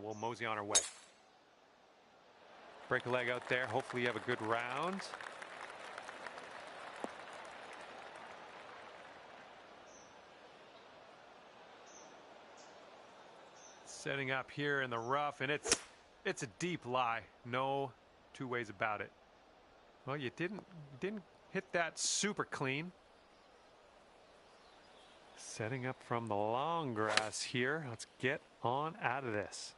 we'll mosey on our way. Break a leg out there. Hopefully you have a good round. Setting up here in the rough, and it's a deep lie. No two ways about it. Well, you didn't hit that super clean. Setting up from the long grass here. Let's get on out of this.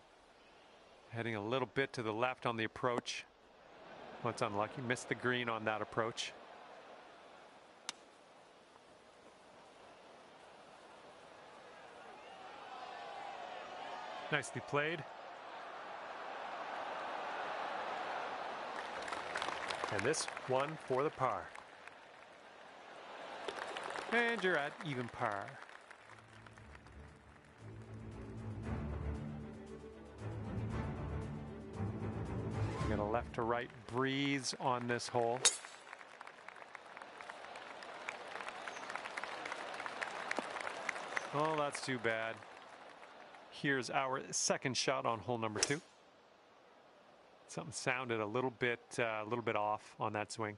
Heading a little bit to the left on the approach. Well, it's unlucky. Missed the green on that approach. Nicely played. And this one for the par. And you're at even par. Got a left to right breeze on this hole. Oh, that's too bad. Here's our second shot on hole number 2. Something sounded a little bit off on that swing.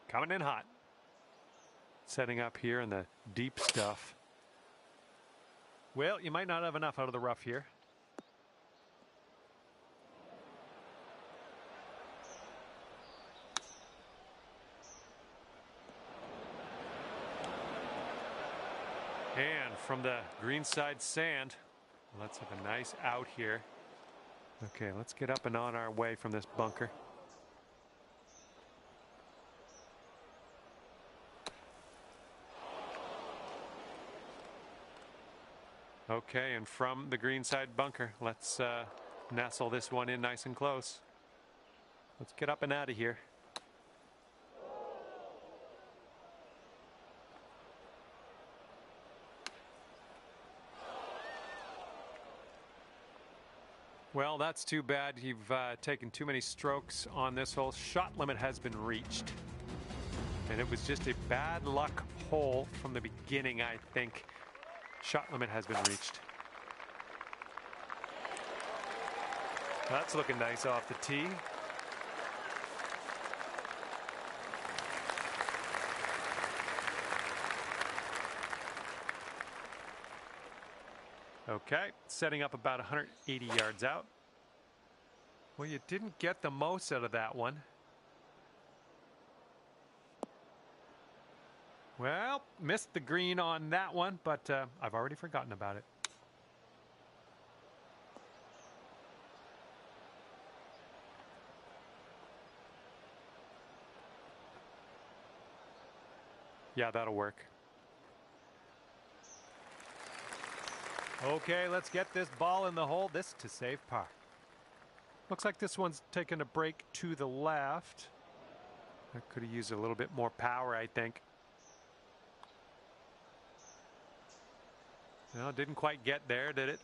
Coming in hot. Setting up here in the deep stuff. Well, you might not have enough out of the rough here. And from the greenside sand, let's have a nice out here. Okay, let's get up and on our way from this bunker. Okay, and from the greenside bunker, let's nestle this one in nice and close. Let's get up and out of here. Well, that's too bad. You've taken too many strokes on this hole. Shot limit has been reached. And it was just a bad luck hole from the beginning, I think. Shot limit has been reached. That's looking nice off the tee. Okay, setting up about 180 yards out. Well, you didn't get the most out of that one. Well, missed the green on that one, but I've already forgotten about it. Yeah, that'll work. Okay, let's get this ball in the hole. This to save par. Looks like this one's taking a break to the left. I could have used a little bit more power, I think. No, didn't quite get there, did it?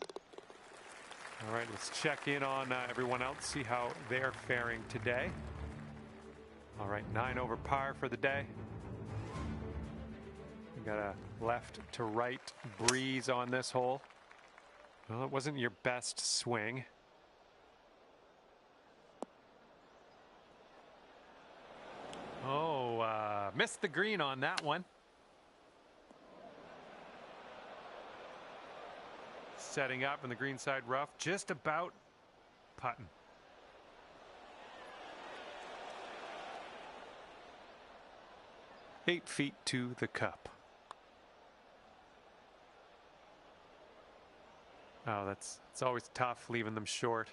All right, let's check in on everyone else, see how they're faring today. All right, 9 over par for the day. We got a left to right breeze on this hole. Well, it wasn't your best swing. Oh, missed the green on that one. Setting up in the greenside rough, just about putting. Eight feet to the cup. Oh, it's always tough leaving them short.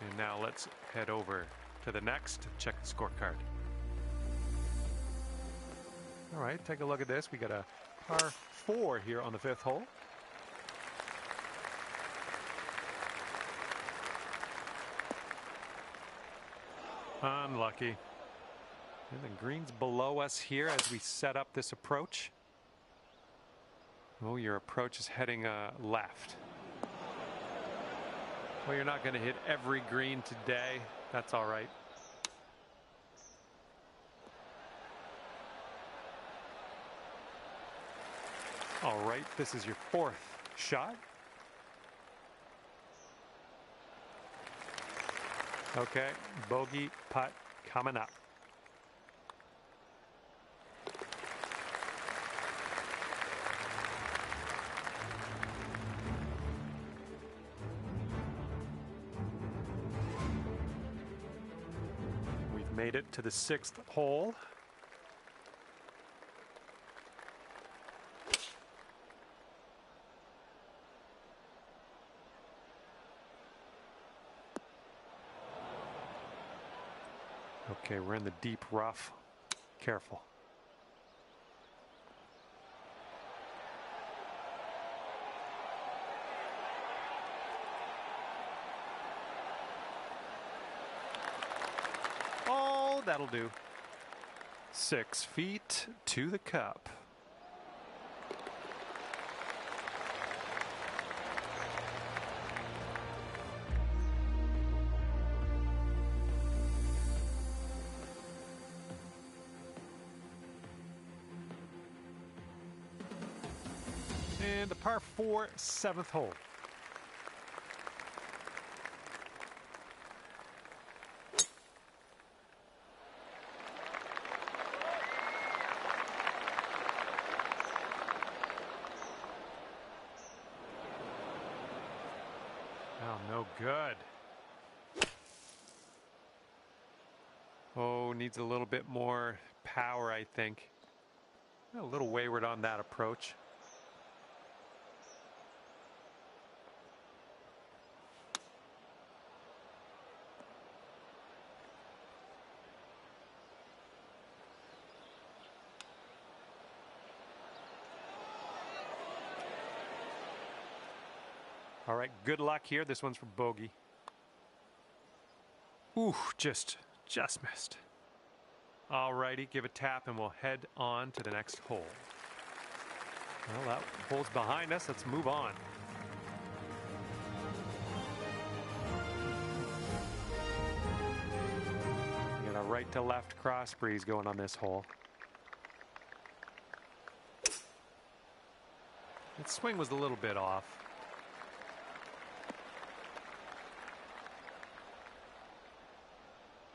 And now let's head over to the next, check the scorecard. All right, take a look at this. We got a par 4 here on the 5th hole. Unlucky. And the green's below us here as we set up this approach. Oh, your approach is heading left. Well, you're not going to hit every green today. That's all right. All right, this is your 4th shot. Okay, bogey putt coming up. We've made it to the 6th hole. Okay, we're in the deep rough. Careful. Oh, that'll do. 6 feet to the cup. And a par 4, 7th hole. Oh, no good. Oh, needs a little bit more power, I think. A little wayward on that approach. All right, good luck here. This one's for bogey. Ooh, just missed. All righty, give a tap and we'll head on to the next hole. Well, that hole's behind us. Let's move on. We got a right to left cross breeze going on this hole. Its swing was a little bit off.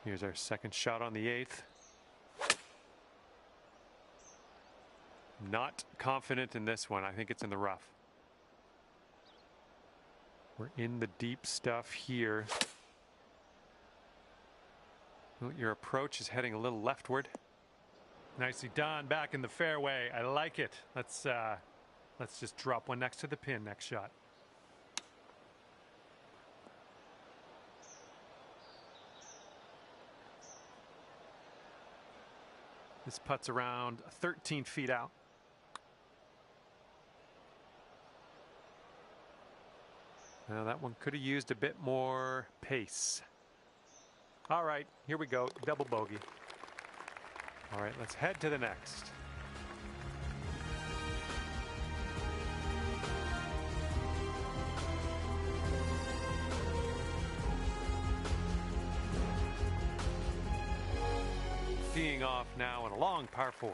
Here's our second shot on the 8th. Not confident in this one. I think it's in the rough. We're in the deep stuff here. Well, your approach is heading a little leftward. Nicely done, back in the fairway. I like it. Let's just drop one next to the pin next shot. This putt's around 13 feet out. Now that one could have used a bit more pace. All right, here we go, double bogey. All right, let's head to the next. Teeing off now in a long par 4.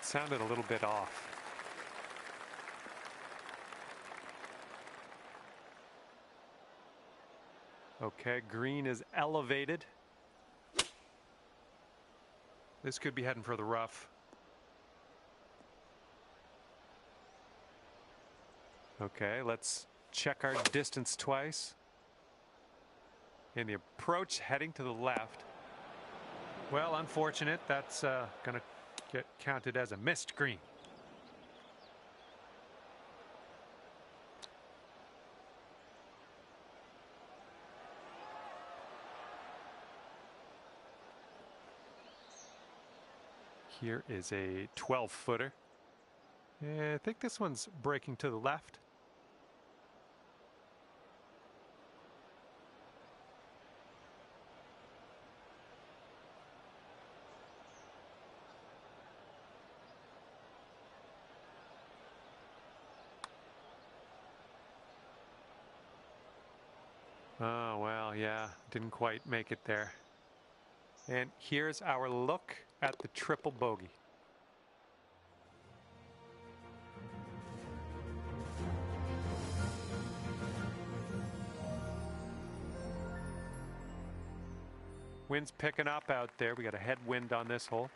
sounded a little bit off. Okay, green is elevated. This could be heading for the rough. Okay, let's check our distance twice. In the approach, heading to the left. Well, unfortunate. That's going to get counted as a missed green. Here is a 12-footer. I think this one's breaking to the left. Oh, well, yeah, didn't quite make it there. And here's our look at the triple bogey. Wind's picking up out there. We got a headwind on this hole.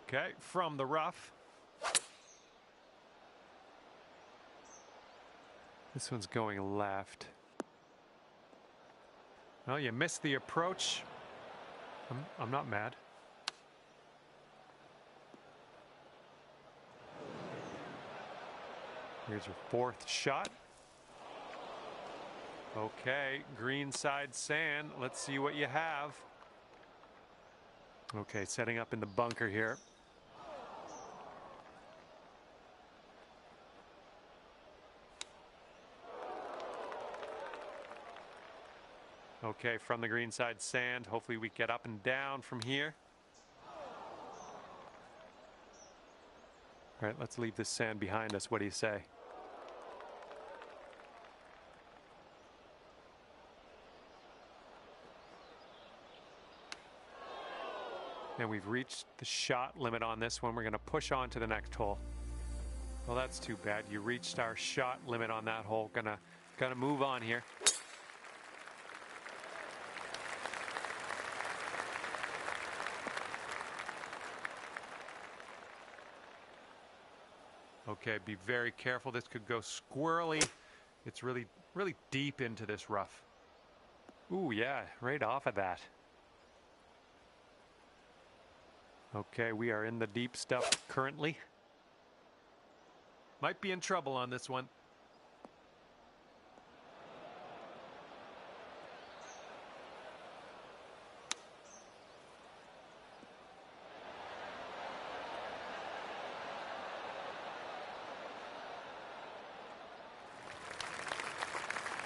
Okay, from the rough. This one's going left. Well, you missed the approach. I'm not mad. Here's your fourth shot. Okay, green side sand. Let's see what you have. Okay, setting up in the bunker here. Okay, from the green side sand. Hopefully we get up and down from here. All right, let's leave this sand behind us. What do you say? And we've reached the shot limit on this one. We're going to push on to the next hole. Well, that's too bad. You reached our shot limit on that hole. Gonna move on here. Okay, be very careful. This could go squirrely. It's really deep into this rough. Ooh, yeah, right off of that. Okay, we are in the deep stuff currently. Might be in trouble on this one.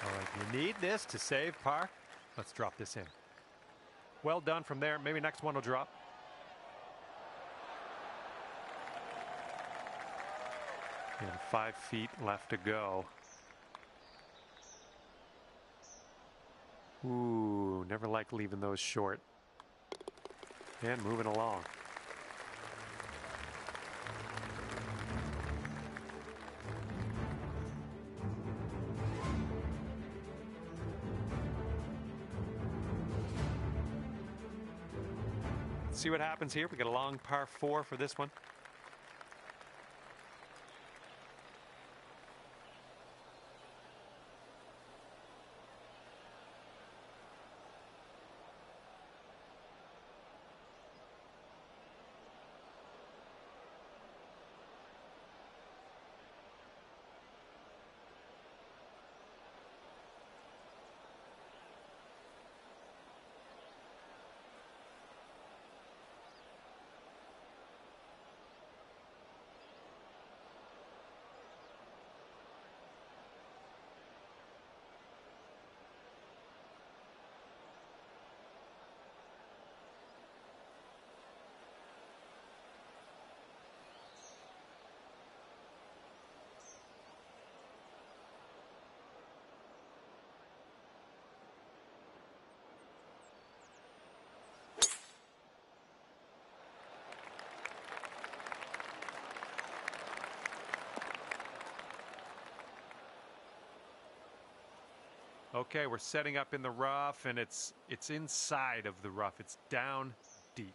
All right, you need this to save par. Let's drop this in. Well done from there. Maybe next one will drop. And 5 feet left to go. Ooh, never like leaving those short. And moving along. Let's see what happens here. We got a long par 4 for this one. Okay, we're setting up in the rough, and it's inside of the rough. It's down deep.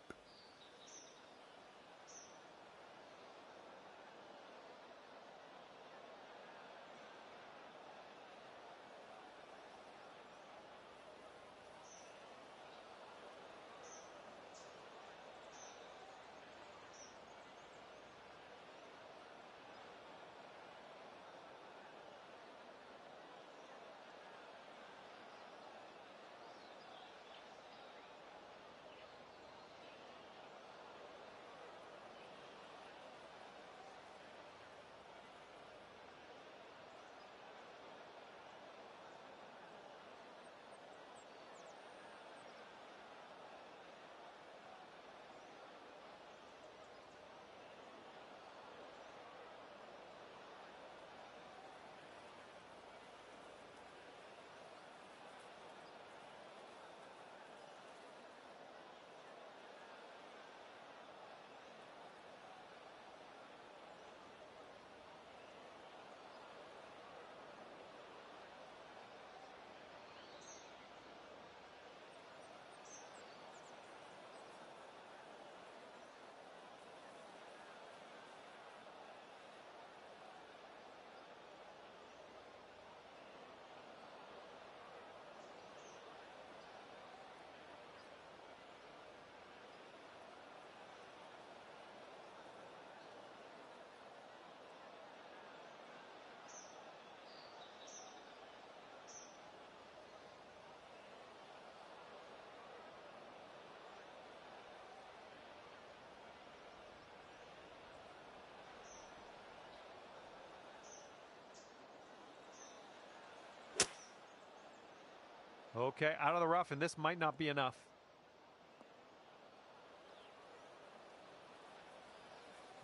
Okay, out of the rough, and this might not be enough.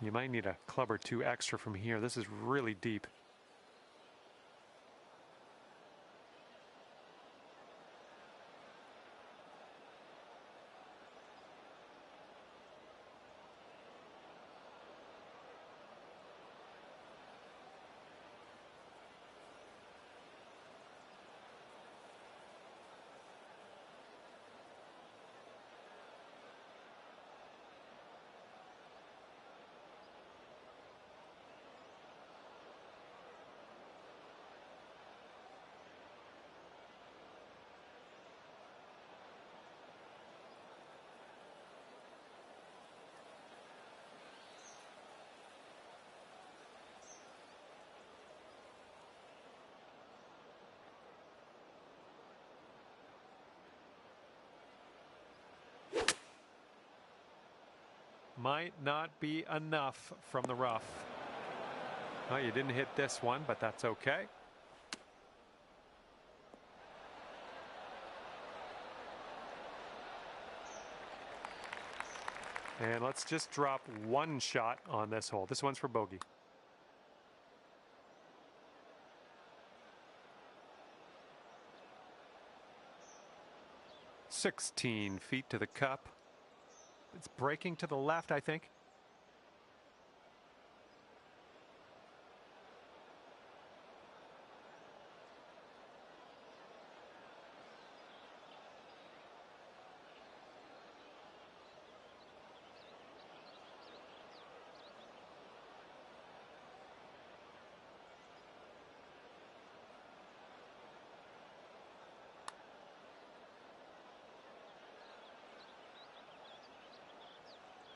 You might need a club or two extra from here. This is really deep. Might not be enough from the rough. Oh, you didn't hit this one, but that's okay. And let's just drop one shot on this hole. This one's for bogey. "16 feet to the cup." It's breaking to the left, I think.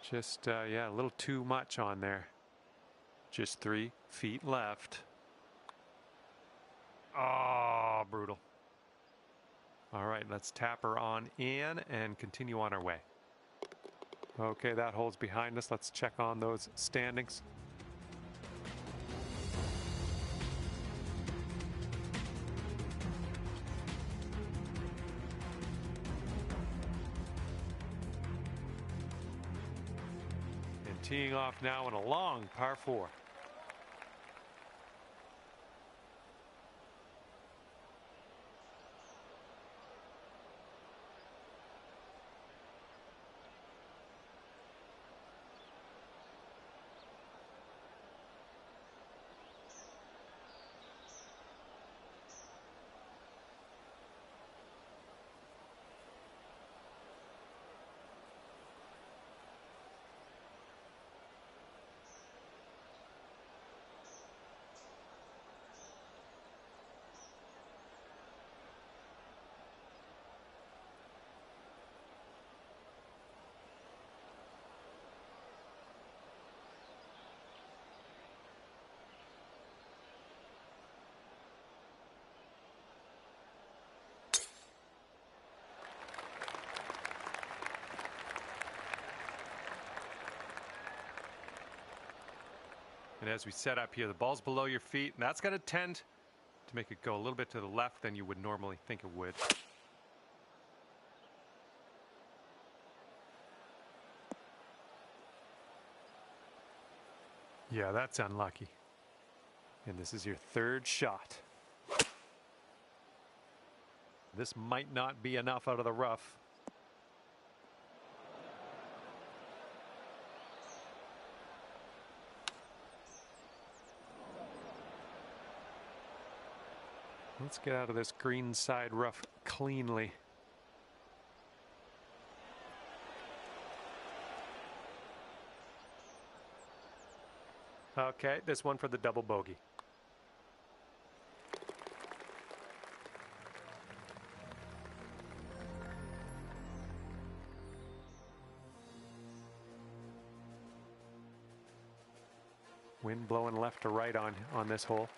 Just, yeah, a little too much on there. Just 3 feet left. Oh, brutal. All right, let's tap her on in and continue on our way. Okay, that hole's behind us. Let's check on those standings. And teeing off now in a long par 4. And as we set up here, the ball's below your feet, and that's going to tend to make it go a little bit to the left than you would normally think it would. Yeah, that's unlucky. And this is your third shot. This might not be enough out of the rough. Let's get out of this green side rough cleanly. Okay, this one for the double bogey. Wind blowing left to right on this hole.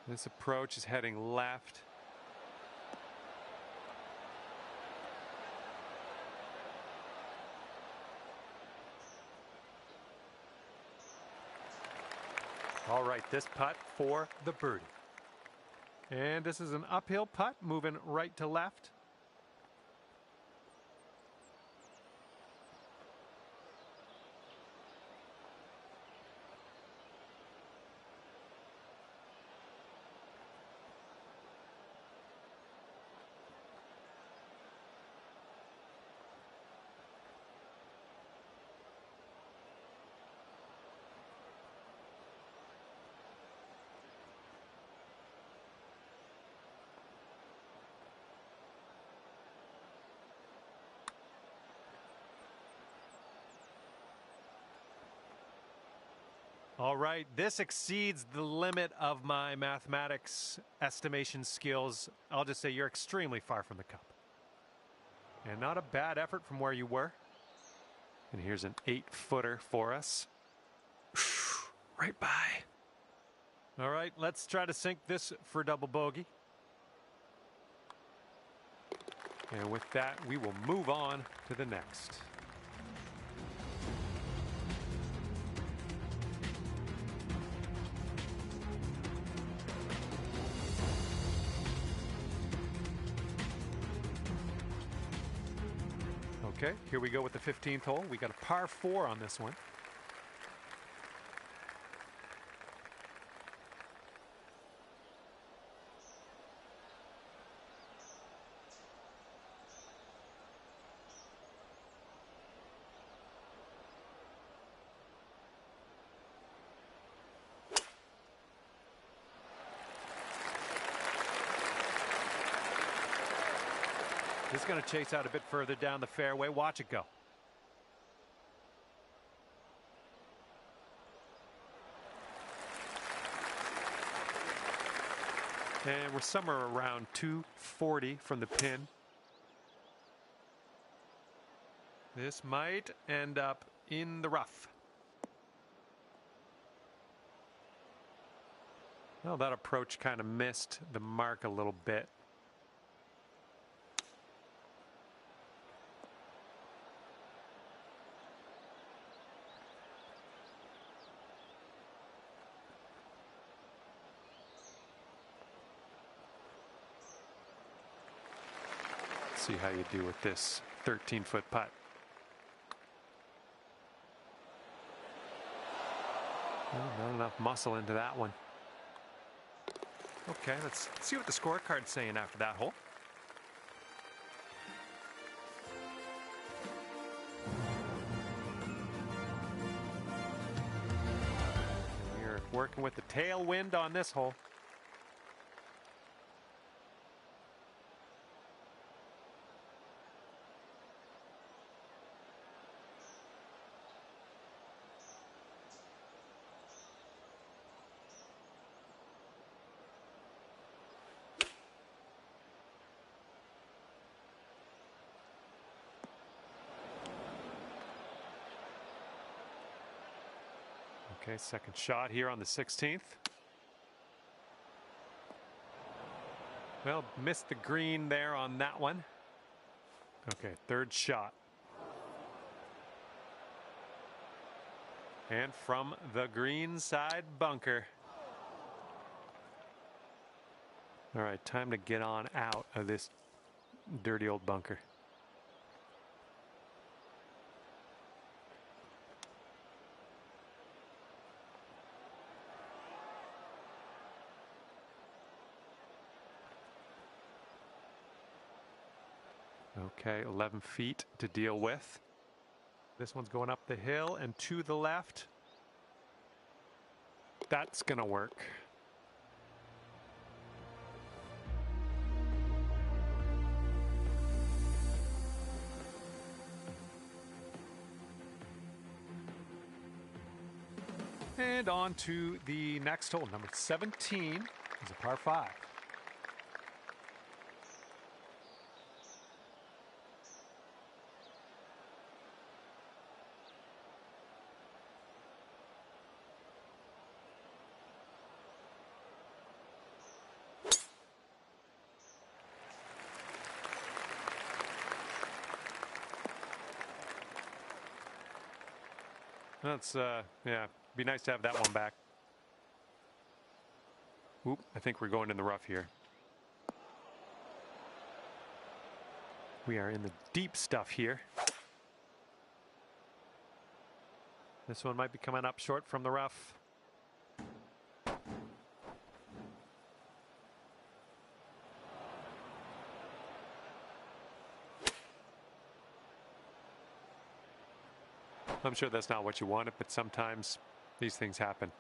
This approach is heading left. All right, this putt for the birdie. And this is an uphill putt moving right to left. All right, this exceeds the limit of my mathematics estimation skills. I'll just say you're extremely far from the cup. And not a bad effort from where you were. And here's an 8-footer for us. Right by. All right, let's try to sink this for double bogey. And with that, we will move on to the next. Okay, here we go with the 15th hole. We got a par 4 on this one. This is going to chase out a bit further down the fairway. Watch it go. And we're somewhere around 240 from the pin. This might end up in the rough. Well, that approach kind of missed the mark a little bit. See how you do with this 13-foot putt. Well, not enough muscle into that one. Okay, let's see what the scorecard's saying after that hole. We're working with the tailwind on this hole. Okay, second shot here on the 16th. Well, missed the green there on that one. Okay, third shot. And from the green side bunker. All right, time to get on out of this dirty old bunker. Okay, 11 feet to deal with. This one's going up the hill and to the left. That's gonna work. And on to the next hole, number 17 is a par 5. That's, yeah, be nice to have that one back. Oop, I think we're going in the rough here. We are in the deep stuff here. This one might be coming up short from the rough. I'm sure that's not what you wanted, but sometimes these things happen.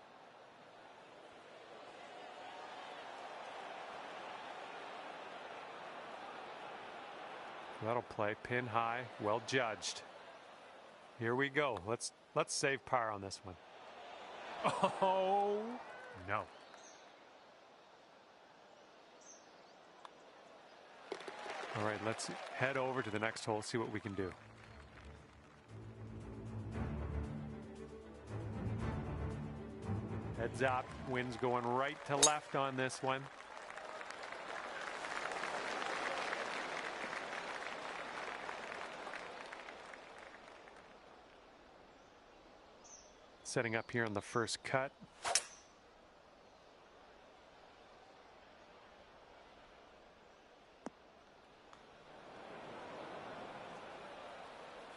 That'll play pin high, well judged. Here we go. Let's save par on this one. Oh no. All right, let's head over to the next hole, see what we can do. Heads up, wind's going right to left on this one. Setting up here on the first cut.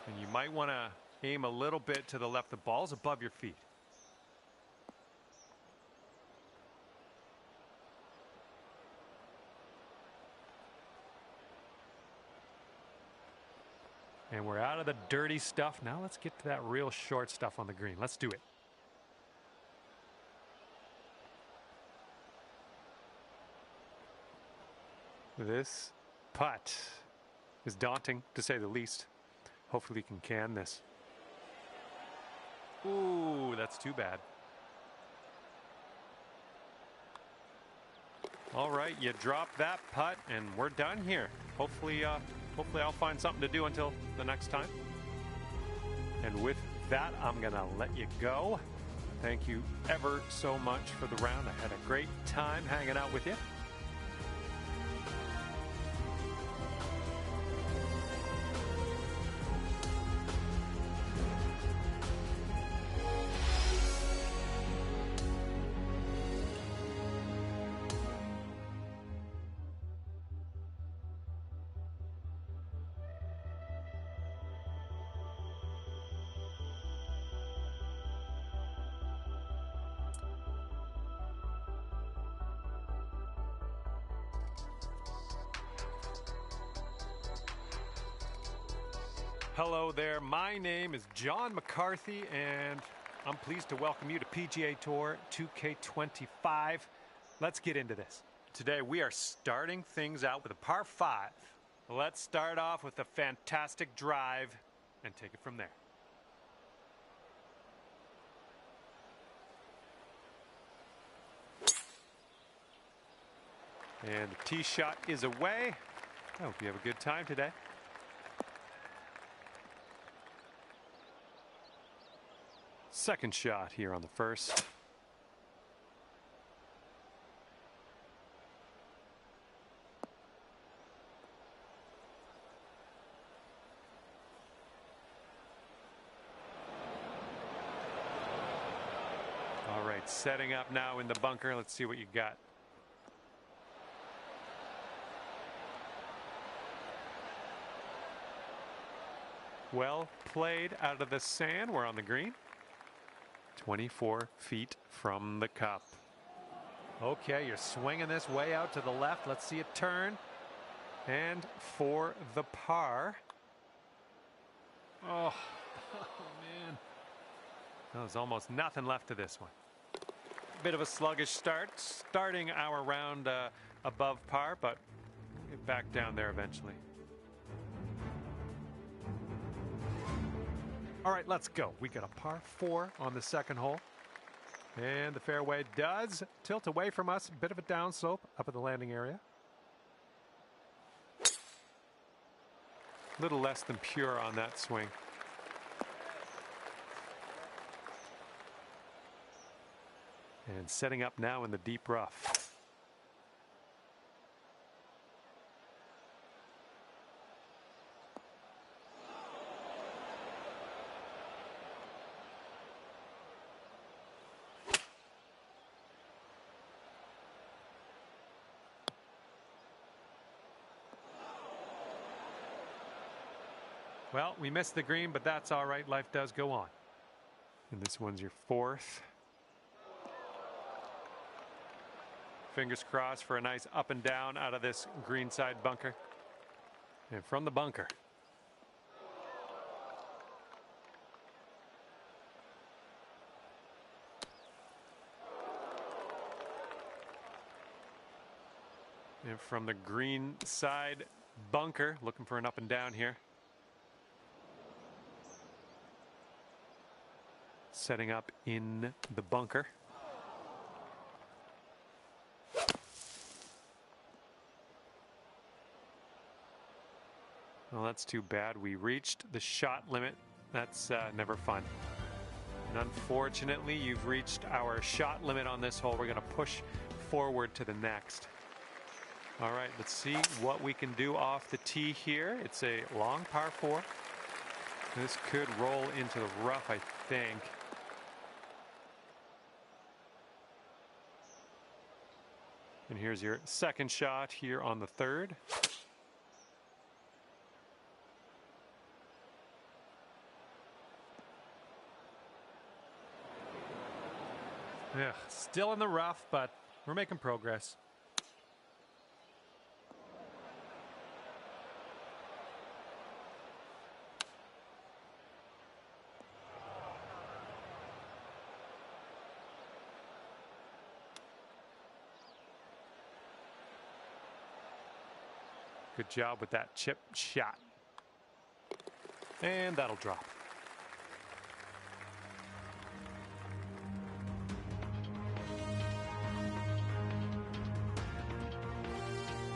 And you might want to aim a little bit to the left. The ball's above your feet. And we're out of the dirty stuff. Now let's get to that real short stuff on the green. Let's do it. This putt is daunting, to say the least. Hopefully we can this. Ooh, that's too bad. All right, you drop that putt and we're done here. Hopefully I'll find something to do until the next time. And with that, I'm gonna let you go. Thank you ever so much for the round. I had a great time hanging out with you. Hello there, my name is John McCarthy, and I'm pleased to welcome you to PGA Tour 2K25. Let's get into this. Today we are starting things out with a par 5. Let's start off with a fantastic drive and take it from there. And the tee shot is away. I hope you have a good time today. Second shot here on the first. All right, setting up now in the bunker. Let's see what you got. Well played out of the sand. We're on the green. 24 feet from the cup. Okay, you're swinging this way out to the left. Let's see it turn. And for the par. Oh, man. There's almost nothing left to this one. Bit of a sluggish start. Starting our round above par, but we'll get back down there eventually. All right, let's go. We got a par 4 on the second hole. And the fairway does tilt away from us. A bit of a downslope up at the landing area. A little less than pure on that swing. And setting up now in the deep rough. Well, we missed the green, but that's all right. Life does go on. And this one's your fourth. Fingers crossed for a nice up and down out of this greenside bunker. And from the bunker. And from the green side bunker, looking for an up and down here. Setting up in the bunker. Well, that's too bad. We reached the shot limit. That's never fun. And unfortunately, you've reached our shot limit on this hole. We're going to push forward to the next. All right, let's see what we can do off the tee here. It's a long par 4. This could roll into the rough, I think. And here's your second shot here on the third. Yeah, still in the rough, but we're making progress. Good job with that chip shot. And that'll drop.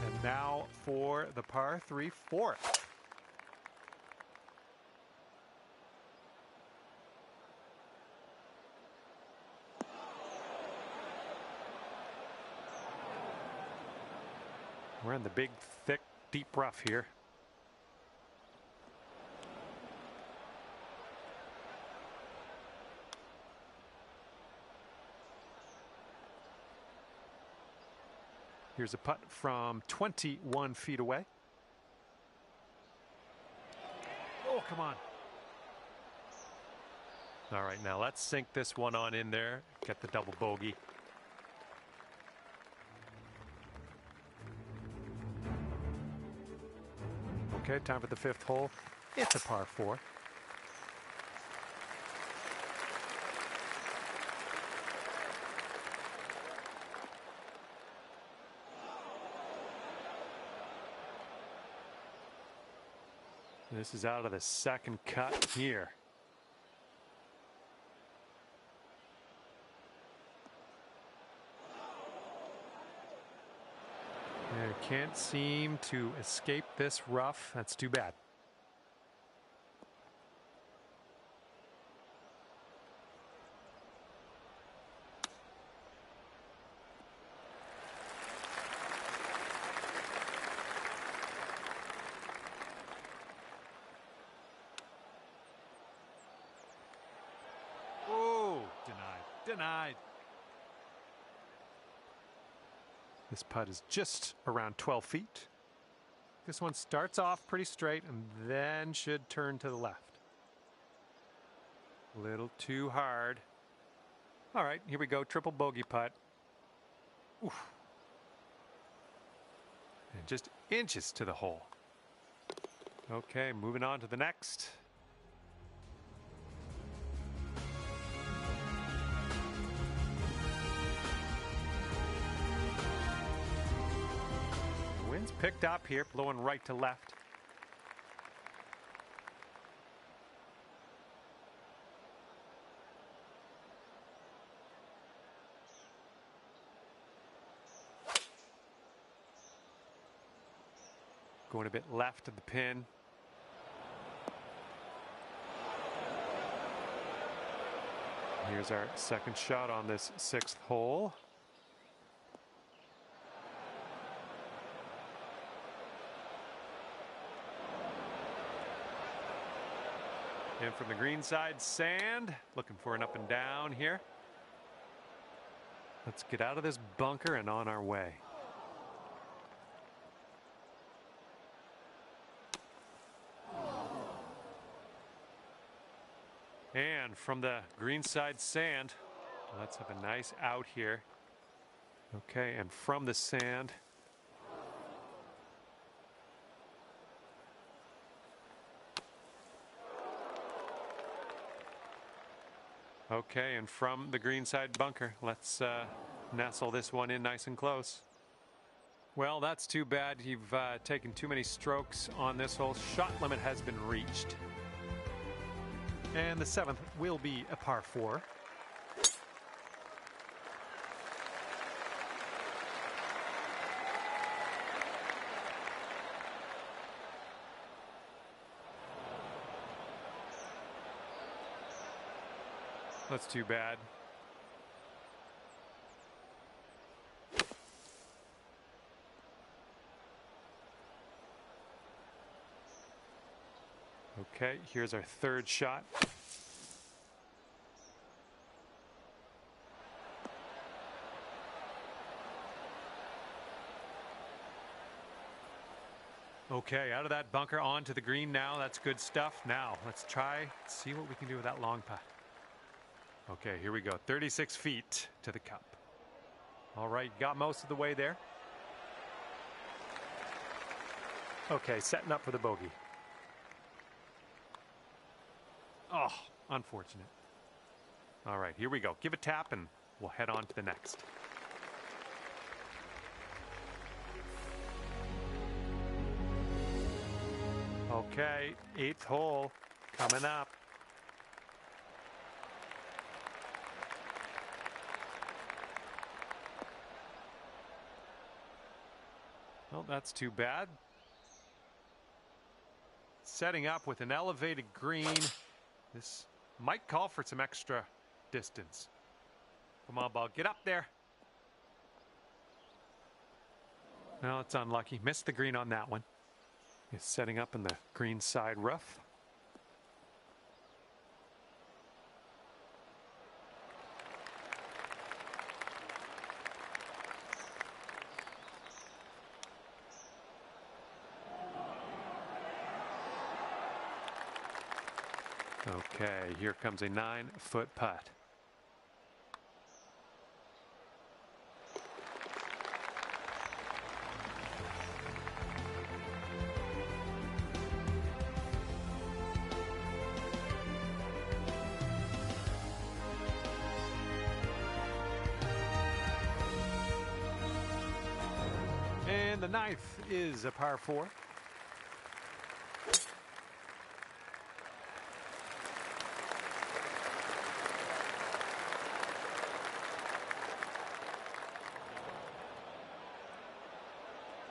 And now for the par 3 fourth. We're in the big, thick, deep rough here. Here's a putt from 21 feet away. Oh, come on. All right, now let's sink this one on in there. Get the double bogey. Okay, time for the fifth hole. It's a par 4. This is out of the second cut here. And can't seem to escape this rough. That's too bad. Denied. This putt is just around 12 feet. This one starts off pretty straight and then should turn to the left. A little too hard. All right, here we go. Triple bogey putt. Oof. And just inches to the hole. Okay, moving on to the next. Wind's picked up here, blowing right to left. Going a bit left of the pin. Here's our second shot on this sixth hole. And from the green side, sand. Looking for an up and down here. Let's get out of this bunker and on our way. And from the green side sand, let's have a nice out here. Okay, and from the sand. Okay, and from the green side bunker, let's nestle this one in nice and close. Well, that's too bad. You've taken too many strokes on this hole. Shot limit has been reached. And the seventh will be a par 4. That's too bad. Okay, here's our third shot. Okay, out of that bunker onto the green now. That's good stuff. Now, let's see what we can do with that long putt. Okay, here we go. 36 feet to the cup. All right, got most of the way there. Okay, setting up for the bogey. Oh, unfortunate. All right, here we go. Give a tap and we'll head on to the next. Okay, 8th hole coming up. Well, that's too bad. Setting up with an elevated green. This might call for some extra distance. Come on, ball, get up there. Well, it's unlucky. Missed the green on that one. He's setting up in the green side rough. Okay, here comes a 9-foot putt. And the 9th is a par 4.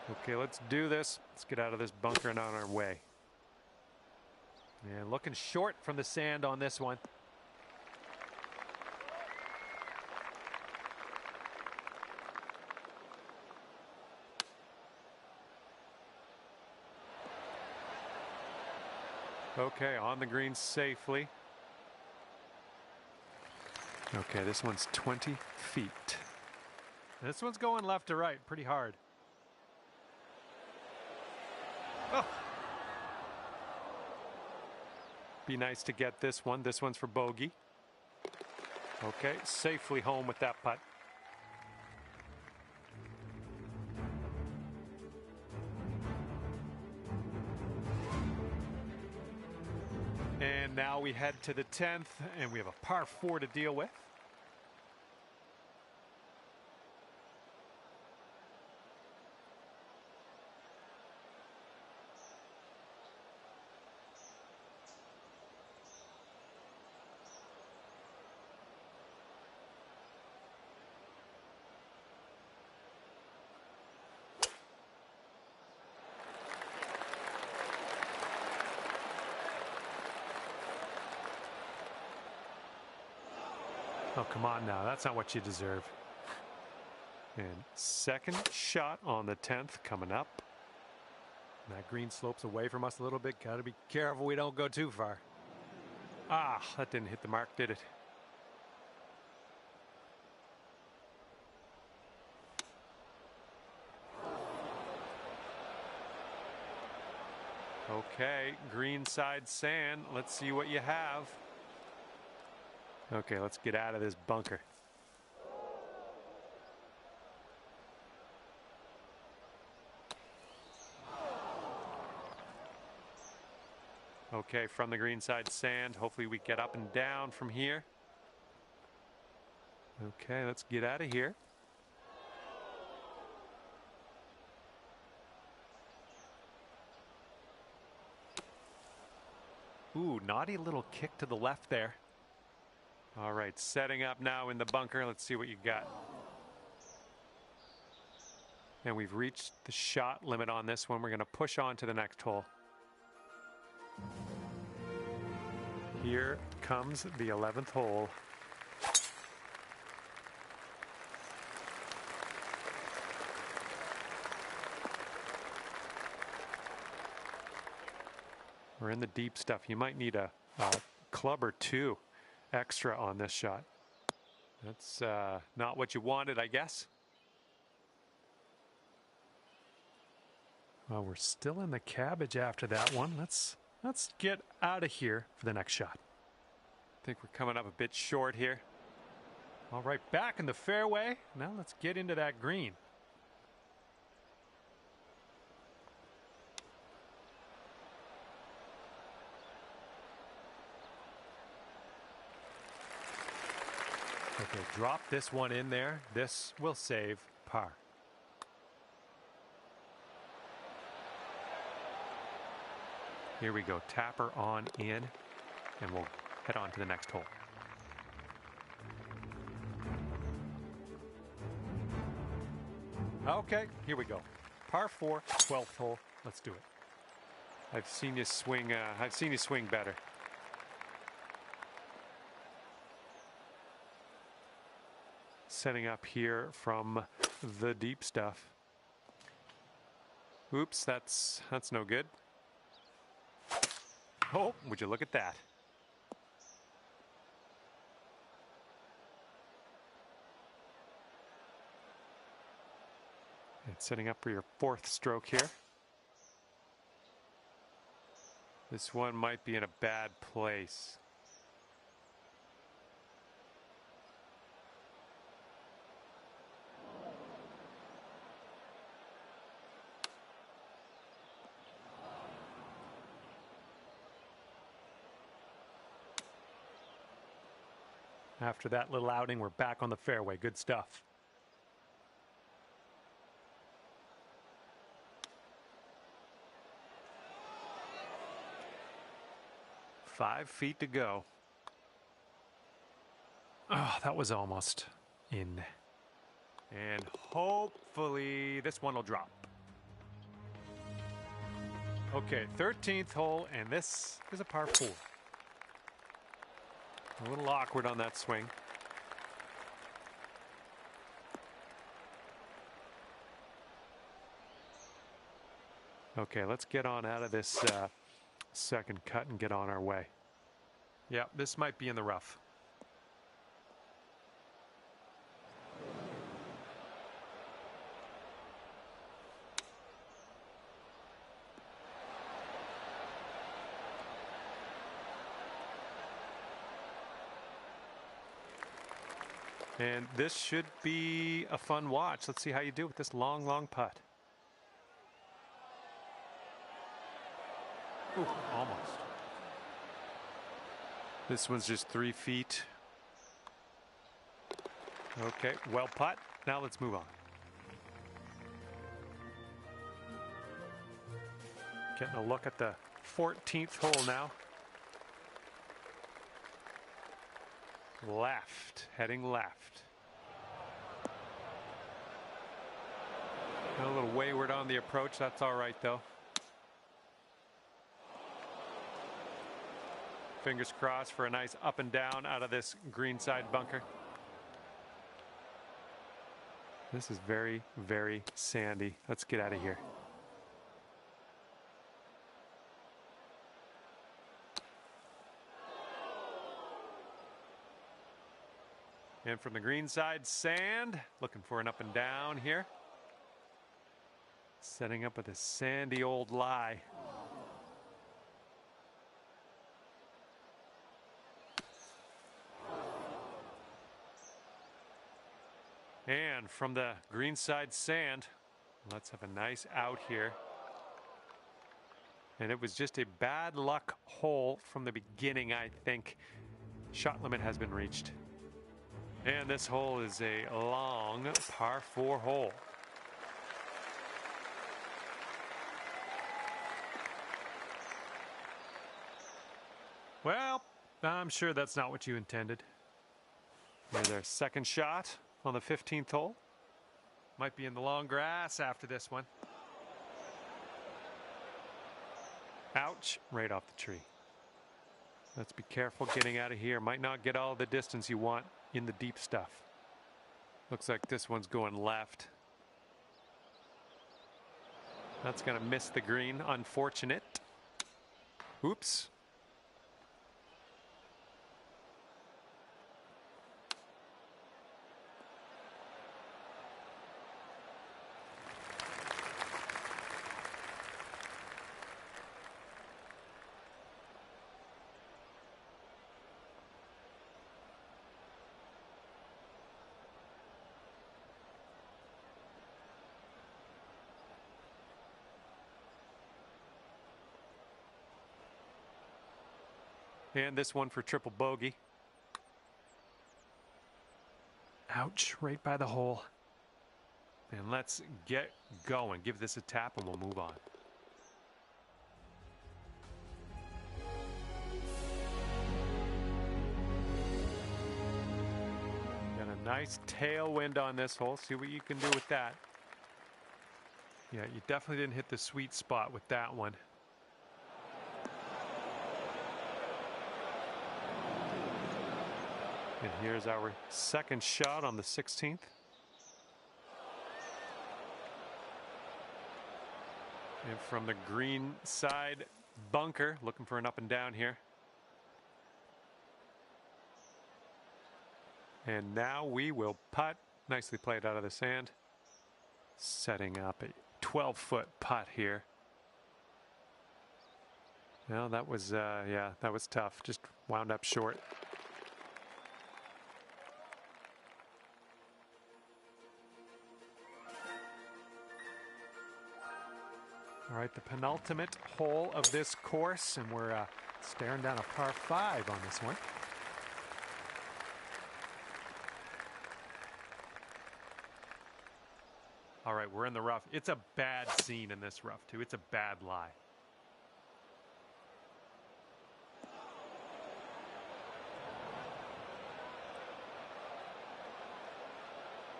Okay, let's do this. Let's get out of this bunker and on our way. And looking short from the sand on this one. Okay, on the green safely. Okay, this one's 20 feet. This one's going left to right pretty hard. Oh. Be nice to get this one. This one's for bogey. Okay, safely home with that putt. And now we head to the 10th, and we have a par 4 to deal with. Oh, come on now. That's not what you deserve. And second shot on the 10th coming up. And that green slopes away from us a little bit. Got to be careful we don't go too far. Ah, that didn't hit the mark, did it? Okay, green side sand. Let's see what you have. Okay, let's get out of this bunker. Okay, from the green side sand. Hopefully we get up and down from here. Okay, let's get out of here. Ooh, naughty little kick to the left there. All right, setting up now in the bunker. Let's see what you got. And we've reached the shot limit on this one. We're going to push on to the next hole. Here comes the 11th hole. We're in the deep stuff. You might need a club or two extra on this shot. That's not what you wanted, I guess. Well, we're still in the cabbage after that one. Let's get out of here for the next shot. I think we're coming up a bit short here. All right, back in the fairway. Now let's get into that green. Okay, drop this one in there. This will save par. Here we go. Tapper on in, and we'll head on to the next hole. Okay, here we go. Par 4, 12th hole. Let's do it. I've seen you swing. I've seen you swing better. Setting up here from the deep stuff. Oops, that's no good. Oh, would you look at that? And setting up for your fourth stroke here. This one might be in a bad place. After that little outing, we're back on the fairway. Good stuff. Five feet to go. Oh, that was almost in. And hopefully this one will drop. Okay, 13th hole, and this is a par 4. A little awkward on that swing. Okay, let's get on out of this second cut and get on our way. Yeah, this might be in the rough. And this should be a fun watch. Let's see how you do with this long, long putt. Ooh, almost. This one's just 3 feet. Okay, well putt. Now let's move on. Getting a look at the 14th hole now. Left, heading left. A little wayward on the approach. That's all right, though. Fingers crossed for a nice up and down out of this greenside bunker. This is very, very sandy. Let's get out of here. And from the green side, sand. Looking for an up and down here. Setting up with a sandy old lie. And from the green side sand, let's have a nice out here. And it was just a bad luck hole from the beginning, I think. Shot limit has been reached. And this hole is a long par 4 hole. Well, I'm sure that's not what you intended. Here's our second shot on the 15th hole. Might be in the long grass after this one. Ouch, right off the tree. Let's be careful getting out of here. Might not get all the distance you want in the deep stuff. Looks like this one's going left. That's going to miss the green. Unfortunate. Oops. And this one for triple bogey. Ouch, right by the hole. And let's get going. Give this a tap and we'll move on. Got a nice tailwind on this hole. See what you can do with that. Yeah, you definitely didn't hit the sweet spot with that one. And here's our second shot on the 16th. And from the green side bunker, looking for an up and down here. And now we will putt. Nicely played out of the sand. Setting up a 12-foot putt here. Well, that was, yeah, that was tough. Just wound up short. All right, the penultimate hole of this course, and we're staring down a par 5 on this one. All right, we're in the rough. It's a bad scene in this rough, too. It's a bad lie.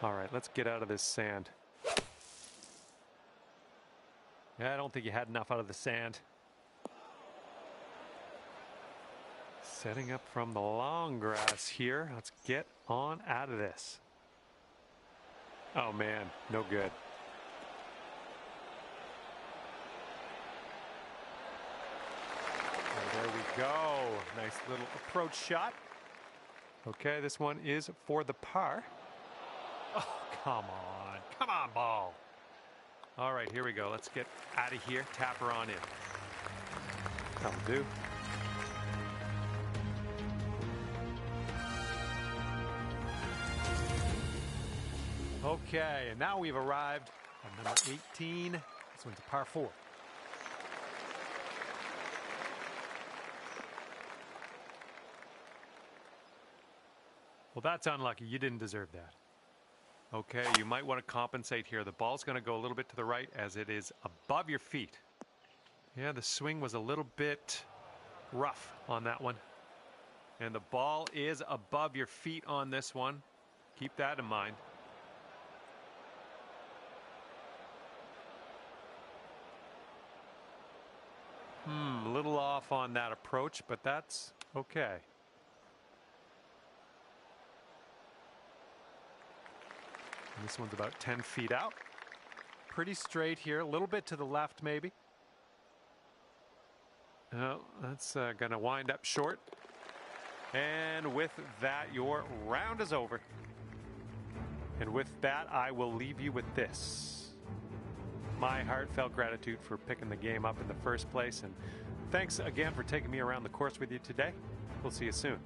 All right, let's get out of this sand. Yeah, I don't think you had enough out of the sand. Setting up from the long grass here. Let's get on out of this. Oh man, no good. And there we go. Nice little approach shot. Okay, this one is for the par. Oh, come on. Come on, ball. All right, here we go. Let's get out of here. Tap her on in. That'll do. Okay, and now we've arrived at number 18. This one's a par 4. Well, that's unlucky. You didn't deserve that. Okay, you might want to compensate here. The ball's going to go a little bit to the right as it is above your feet. Yeah, the swing was a little bit rough on that one. And the ball is above your feet on this one. Keep that in mind. A little off on that approach, but that's okay. And this one's about 10 feet out. Pretty straight here, a little bit to the left maybe. Oh, that's going to wind up short. And with that, your round is over. And with that, I will leave you with this. My heartfelt gratitude for picking the game up in the first place. And thanks again for taking me around the course with you today. We'll see you soon.